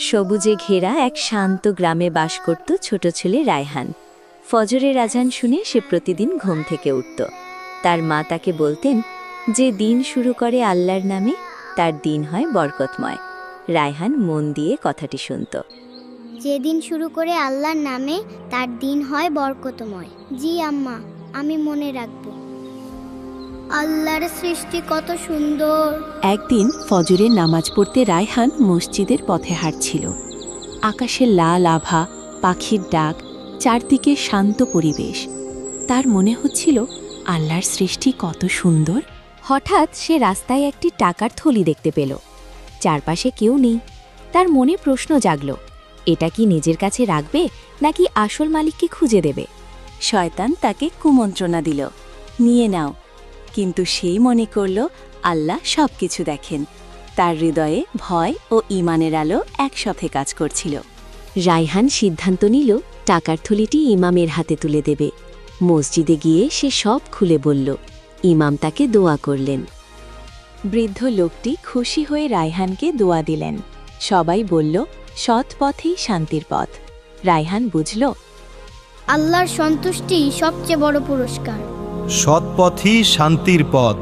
সবুজে ঘেরা এক শান্ত গ্রামে বাস করত ছোট ছেলে রায়হান। ফজরের আজান শুনে সে প্রতিদিন ঘুম থেকে উঠত। তার মা তাকে বলতেন, যে দিন শুরু করে আল্লাহর নামে তার দিন হয় বরকতময়। রায়হান মন দিয়ে কথাটি শুনত। যে দিন শুরু করে আল্লাহর নামে তার দিন হয় বরকতময়। জি আম্মা, আমি মনে রাখব। আল্লাহর সৃষ্টি কত সুন্দর। একদিন ফজরের নামাজ পড়তে রায়হান মসজিদের পথে হাঁটছিল। আকাশে লাল আভা, পাখির ডাক, চারদিকে শান্ত পরিবেশ। তার মনে হচ্ছিল আল্লাহর সৃষ্টি কত সুন্দর। হঠাৎ সে রাস্তায় একটি টাকার থলি দেখতে পেল। চারপাশে কেউ নেই। তার মনে প্রশ্ন জাগল, এটা কি নিজের কাছে রাখবে নাকি আসল মালিককে খুঁজে দেবে? শয়তান তাকে কুমন্ত্রণা দিল, নিয়ে নাও। কিন্তু সেই মনে করল আল্লাহ সবকিছু দেখেন। তার হৃদয়ে ভয় ও ঈমানের আলো একসাথে কাজ করছিল। রায়হান সিদ্ধান্ত নিল টাকার থলিটি ইমামের হাতে তুলে দেবে। মসজিদে গিয়ে সে সব খুলে বলল। ইমাম তাকে দোয়া করলেন। বৃদ্ধ লোকটি খুশি হয়ে রায়হানকে দোয়া দিলেন। সবাই বলল, সৎ পথেই শান্তির পথ। রায়হান বুঝল, আল্লাহর সন্তুষ্টি সবচেয়ে বড় পুরস্কার। সৎ পথই শান্তির পথ।